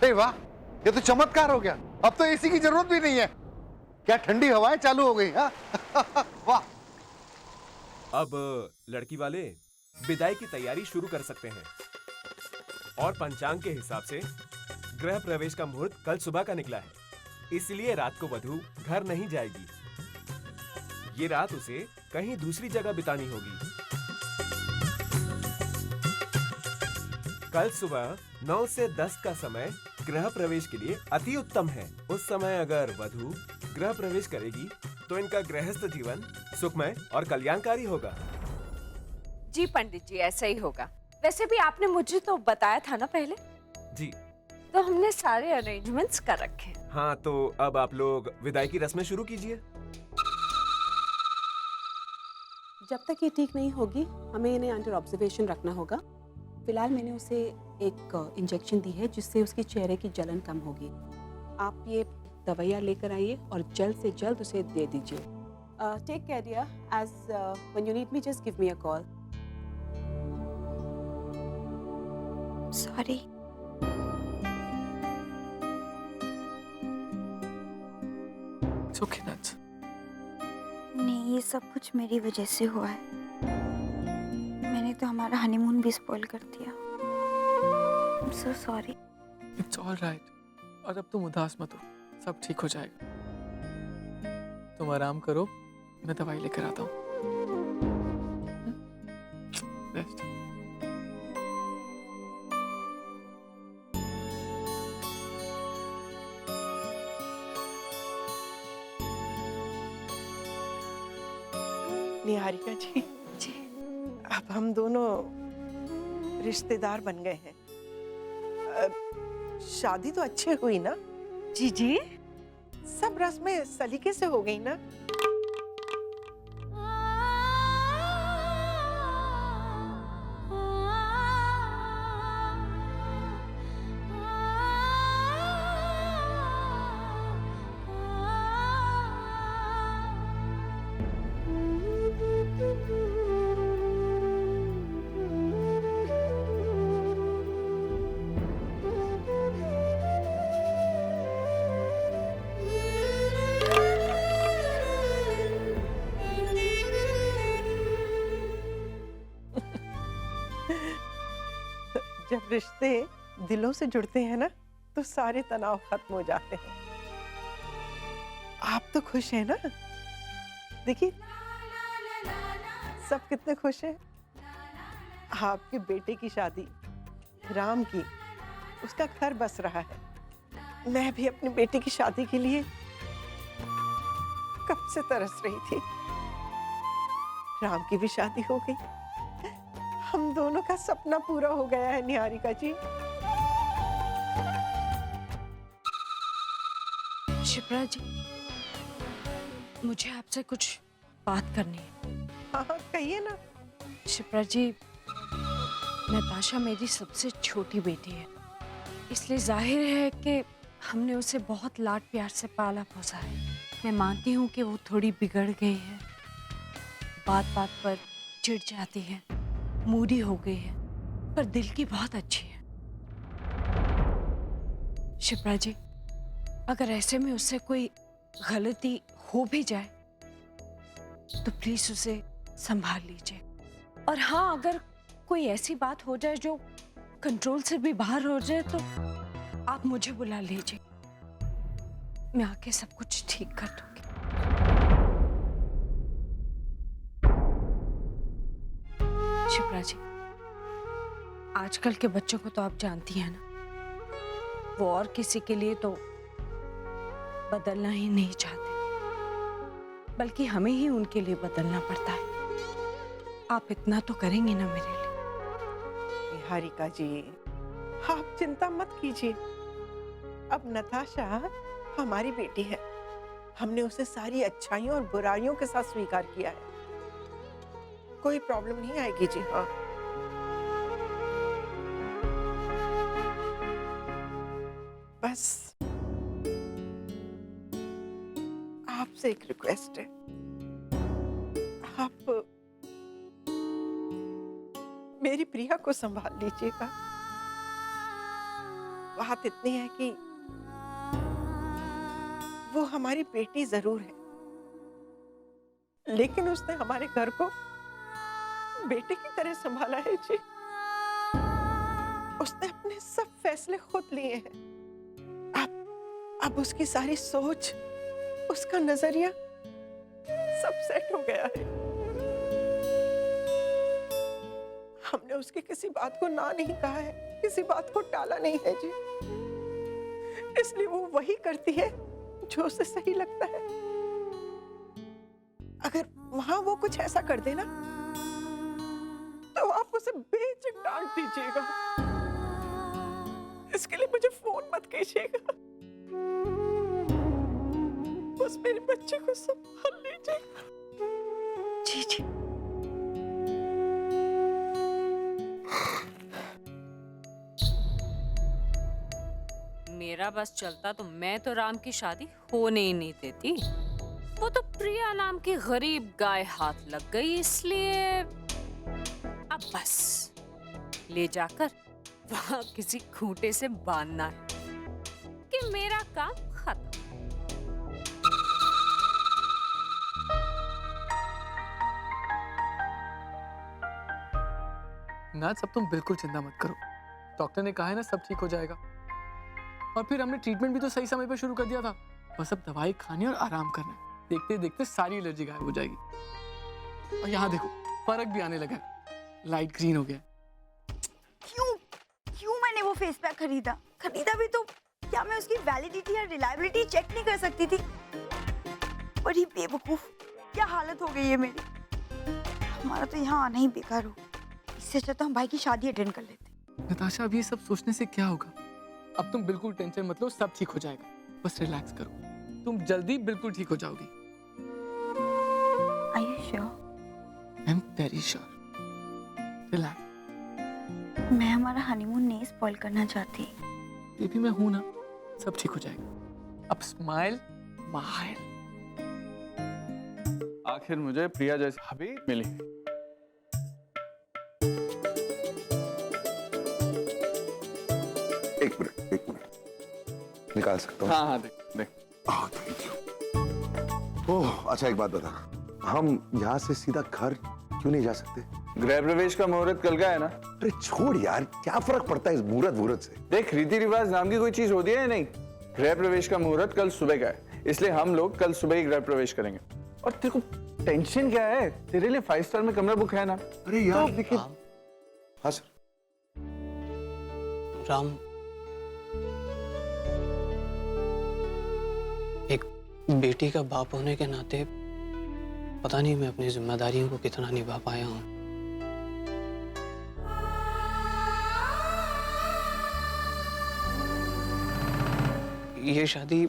अरे वाह, ये तो चमत्कार हो गया। अब तो एसी की जरूरत भी नहीं है। क्या ठंडी हवाएं चालू हो गई। हाँ वाह। अब लड़की वाले विदाई की तैयारी शुरू कर सकते हैं और पंचांग के हिसाब से गृह प्रवेश का मुहूर्त कल सुबह का निकला है, इसलिए रात को वधू घर नहीं जाएगी। ये रात उसे कहीं दूसरी जगह बितानी होगी। कल सुबह 9 से 10 का समय गृह प्रवेश के लिए अति उत्तम है। उस समय अगर वधू गृह प्रवेश करेगी तो इनका गृहस्थ जीवन सुखमय और कल्याणकारी होगा। जी पंडित जी, ऐसा ही होगा। वैसे भी आपने मुझे तो बताया था ना पहले। जी तो हमने सारे अरेंजमेंट्स कर रखे। हाँ, तो अब आप लोग विदाई की रस्में शुरू कीजिए। जब तक ये ठीक नहीं होगी हमें इन्हें अंडर ऑब्जर्वेशन रखना होगा। फिलहाल मैंने उसे एक इंजेक्शन दी है जिससे उसके चेहरे की जलन कम होगी। आप ये दवाइयाँ लेकर आइए और जल्द से जल्द उसे दे दीजिए। Take care dear, as when you need me just give me a call. Sorry. It's okay, Nats. नहीं, ये सब कुछ मेरी वजह से हुआ है। मैंने तो हमारा हनीमून भी स्पॉइल कर दिया। I'm so sorry. It's all right. और अब तुम उदास मत हो, सब ठीक हो जाएगा। तुम आराम करो, मैं दवाई लेकर आता हूँ। Rest. निहारिका जी, अब हम दोनों रिश्तेदार बन गए हैं। शादी तो अच्छी हुई ना? जी जी। सब रस्में सलीके से हो गई ना? जब रिश्ते दिलों से जुड़ते हैं ना तो सारे तनाव खत्म हो जाते हैं। आप तो खुश हैं ना? देखिए सब कितने खुश हैं। आपके बेटे की शादी राम की, उसका घर बस रहा है। मैं भी अपने बेटे की शादी के लिए कब से तरस रही थी। राम की भी शादी हो गई, हम दोनों का सपना पूरा हो गया है निहारिका जी। शिप्रा जी, मुझे आपसे कुछ बात करनी है। हाँ हाँ कहिए ना। शिप्रा जी, नताशा मेरी सबसे छोटी बेटी है, इसलिए जाहिर है कि हमने उसे बहुत लाड प्यार से पाला पोसा है। मैं मानती हूँ कि वो थोड़ी बिगड़ गई है, बात बात पर चिढ़ जाती है, मूडी हो गई है, पर दिल की बहुत अच्छी है। शिप्रा जी, अगर ऐसे में उससे कोई गलती हो भी जाए तो प्लीज उसे संभाल लीजिए। और हाँ, अगर कोई ऐसी बात हो जाए जो कंट्रोल से भी बाहर हो जाए तो आप मुझे बुला लीजिए, मैं आके सब कुछ ठीक कर दूंगी। शिप्रा जी, आजकल के बच्चों को तो आप जानती हैं ना, वो और किसी के लिए तो बदलना ही नहीं चाहते, बल्कि हमें ही उनके लिए बदलना पड़ता है। आप इतना तो करेंगे ना मेरे लिए? निहारिका जी, आप चिंता मत कीजिए। अब नताशा हमारी बेटी है, हमने उसे सारी अच्छाइयों और बुराइयों के साथ स्वीकार किया है। कोई प्रॉब्लम नहीं आएगी जी। हाँ, बस आपसे एक रिक्वेस्ट है, आप मेरी प्रिया को संभाल लीजिएगा। बात इतनी है कि वो हमारी बेटी जरूर है, लेकिन उसने हमारे घर को बेटे की तरह संभाला है जी। उसने अपने सब फैसले खुद लिए हैं। अब उसकी सारी सोच, उसका नजरिया सब सेट हो गया है। हमने उसकी किसी बात को ना नहीं कहा है, किसी बात को टाला नहीं है जी। इसलिए वो वही करती है जो उसे सही लगता है। अगर वहां वो कुछ ऐसा कर देना तो आप उसे बेझिझक डांट दीजिएगा। इसके लिए मुझे फोन मत कीजिएगा। बस मेरे बच्चे को संभाल लीजिएगा। जी जी। मेरा बस चलता तो मैं तो राम की शादी होने ही नहीं देती। वो तो प्रिया नाम की गरीब गाय हाथ लग गई, इसलिए अब बस ले जाकर वहां किसी खूंटे से बांधना है कि मेरा काम खत्म। नाज, सब तुम बिल्कुल चिंता मत करो। डॉक्टर ने कहा है ना, सब ठीक हो जाएगा। और फिर हमने ट्रीटमेंट भी तो सही समय पर शुरू कर दिया था। बस अब दवाई खानी और आराम करना है। देखते देखते सारी एलर्जी गायब हो जाएगी। और यहाँ देखो, फर्क भी आने लगा है। लाइट ग्रीन हो गया। क्यों मैंने वो फेस पैक खरीदा भी तो क्या मैं उसकी वैलिडिटी या रिलायबिलिटी चेक नहीं कर सकती थी? बड़ी बेवकूफ, क्या हालत हो गई है मेरी। हमारा तो यहाँ आना ही बेकार हो। इससे अच्छा तो हम भाई की शादी अटेंड कर लेते। नताशा, अब ये सब सोचने से क्या होगा? अब तुम बिल्कुल टेंशन मत लो, सब ठीक हो जाएगा। बस रिलैक्स करो, तुम जल्दी बिल्कुल ठीक हो जाओगी। Are you sure? I am very sure. Relax. मैं हमारा हनीमून नहीं स्पॉइल करना चाहती। बेबी, मैं हूं ना, सब ठीक हो जाएगा। अब स्माइल स्माइल। आखिर मुझे प्रिया जैसी हबीब मिली। एक मिनट निकाल सकता हूँ? हाँ हाँ, देख देख। Thank you. ओह अच्छा, एक बात बता, हम यहाँ से सीधा घर क्यों नहीं जा सकते? गृह प्रवेश का मुहूर्त कल का है ना। अरे छोड़ यार, क्या फर्क पड़ता है इस मुहूर्त से? देख, रीति रिवाज नाम की कोई चीज होती है नहीं। गृह प्रवेश का मुहूर्त कल सुबह का है, इसलिए हम लोग कल सुबह ही गृह प्रवेश करेंगे। और तेरे को टेंशन क्या है? तेरे लिए 5 स्टार में कमरा बुक है ना। अरे यार देखिए। हाँ सर। राम, एक बेटी का बाप होने के नाते पता नहीं मैं अपनी जिम्मेदारियों को कितना निभा पाया हूं। ये शादी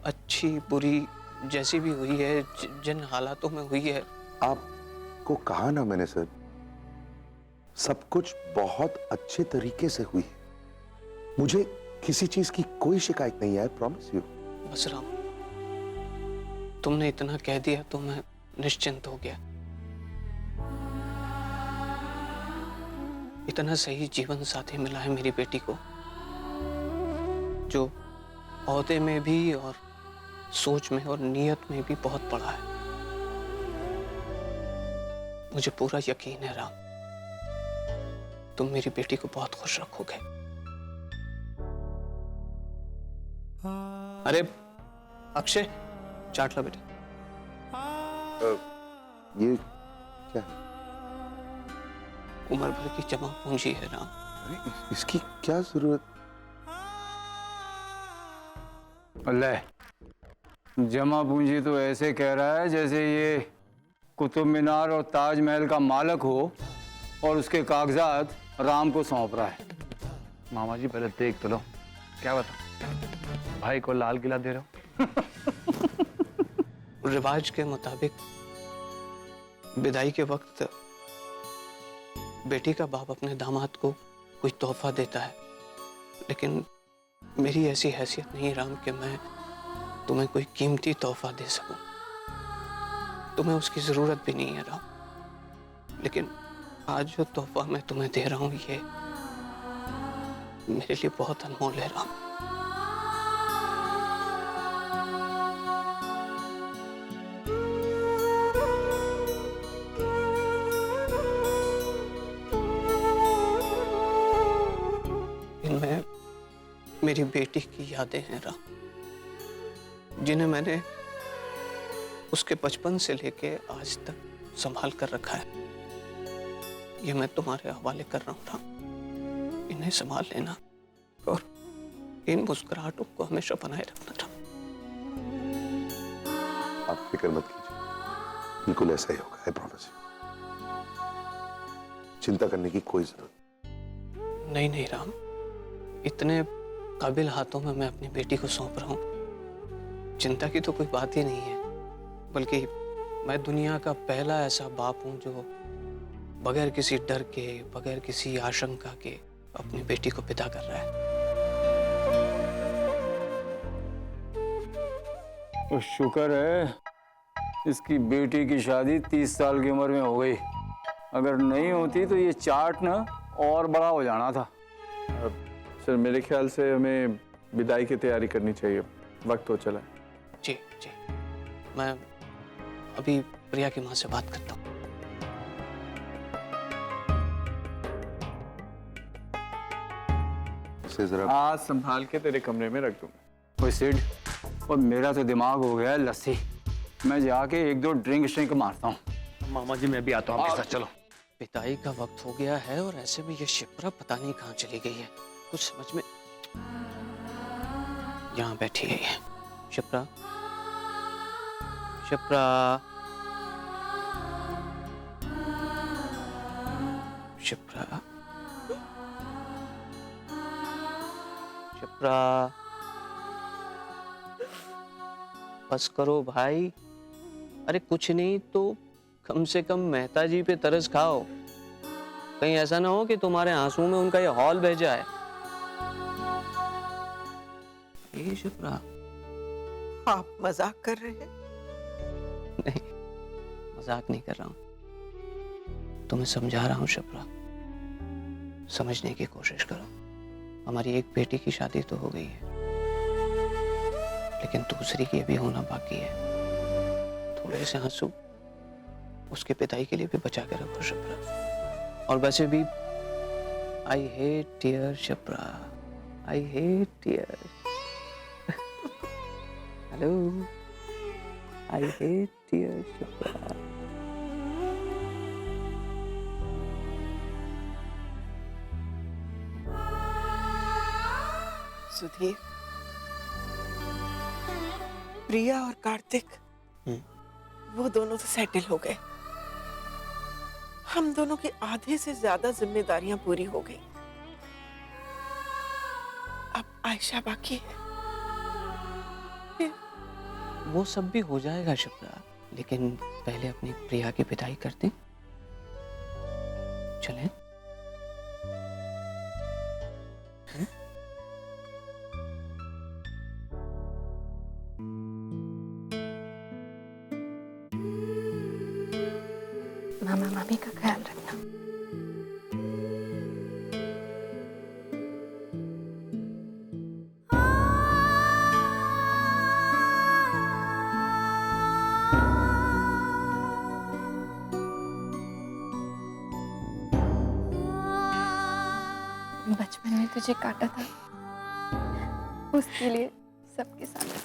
अच्छी बुरी जैसी भी हुई है, जिन हालातों में हुई है। आपको कहा ना मैंने सर, सब कुछ बहुत अच्छे तरीके से हुई है। मुझे किसी चीज की कोई शिकायत नहीं है, प्रॉमिस यू। बस राम, तुमने इतना कह दिया तो मैं निश्चिंत हो गया। इतना सही जीवन साथी मिला है मेरी बेटी को, जो ओहदे में भी और सोच में और नीयत में भी बहुत बड़ा है। मुझे पूरा यकीन है राम, तुम मेरी बेटी को बहुत खुश रखोगे। अरे अक्षय, चाट लो बेटा। ये क्या है? उम्र भर की जमा पूंजी है राम। अरे इसकी क्या जरूरत? ले, जमा पूंजी तो ऐसे कह रहा है जैसे ये कुतुब मीनार और ताजमहल का मालिक हो और उसके कागजात राम को सौंप रहा है। मामा जी पहले देख तो लो, क्या बता, भाई को लाल किला दे रहा हूं। रिवाज के मुताबिक विदाई के वक्त बेटी का बाप अपने दामाद को कोई तोहफा देता है, लेकिन मेरी ऐसी हैसियत नहीं राम कि मैं तुम्हें कोई कीमती तोहफा दे सकूं। तुम्हें उसकी जरूरत भी नहीं है राम, लेकिन आज जो तोहफा मैं तुम्हें दे रहा हूं मेरे लिए बहुत अनमोल है राम। इनमें मेरी बेटी की यादें हैं राम, जिन्हें मैंने उसके बचपन से लेके आज तक संभाल कर रखा है। ये मैं तुम्हारे हवाले कर रहा हूँ राम। इन्हें संभाल लेना और इन मुस्कुराहटों को हमेशा बनाए रखना राम। आप फिक्र मत कीजिए, बिल्कुल ऐसा ही होगा, आई प्रॉमिस। चिंता करने की कोई जरूरत नहीं नहीं राम, इतने काबिल हाथों में मैं अपनी बेटी को सौंप रहा हूँ। चिंता की तो कोई बात ही नहीं है, बल्कि मैं दुनिया का पहला ऐसा बाप हूँ जो बगैर किसी डर के, बगैर किसी आशंका के अपनी बेटी को विदा कर रहा है। तो शुक्र है इसकी बेटी की शादी 30 साल की उम्र में हो गई। अगर नहीं होती तो ये चार्ट ना और बड़ा हो जाना था। सर मेरे ख्याल से हमें विदाई की तैयारी करनी चाहिए, वक्त हो चला है। जी जी, मैं अभी प्रिया की माँ से बात करता हूँ। से जरा आज संभाल के तेरे कमरे में रख दूंगा। कोई सिड, और मेरा तो दिमाग हो गया है लस्सी। मैं जाके 1-2 ड्रिंक मारता हूँ। मामा जी मैं भी आता हूँ आपके साथ, चलो। पिताई का वक्त हो गया है और ऐसे में ये शिप्रा पता नहीं कहाँ चली गई है, कुछ समझ में। यहाँ बैठी है ये शिप्रा। शिप्रा, शिप्रा, शिप्रा, बस करो भाई। अरे कुछ नहीं तो कम से कम मेहता जी पे तरस खाओ, कहीं ऐसा ना हो कि तुम्हारे आंसू में उनका ये हॉल बह जाए। ये शिप्रा, आप मजाक कर रहे हैं? नहीं, मजाक नहीं कर रहा हूं, तुम्हें समझा रहा हूं शिप्रा। समझने की कोशिश करो। हमारी एक बेटी की शादी तो हो गई है, लेकिन दूसरी की अभी होना बाकी है। थोड़े से आंसू उसके पिताई के लिए भी बचा के रखो शिप्रा। और वैसे भी I hate tear Shipra, I hate tear. Hello, I hate tear Shipra. Sudhir, Priya और कार्तिक वो दोनों तो सेटल हो गए। हम दोनों की आधे से ज्यादा जिम्मेदारियां पूरी हो गई। अब आयशा बाकी है। वो सब भी हो जाएगा शिप्रा, लेकिन पहले अपनी प्रिया की विदाई करते। चलें? मामा मामी का ख्याल रखना। बचपन में तुझे काटा था, उसके लिए सबके सामने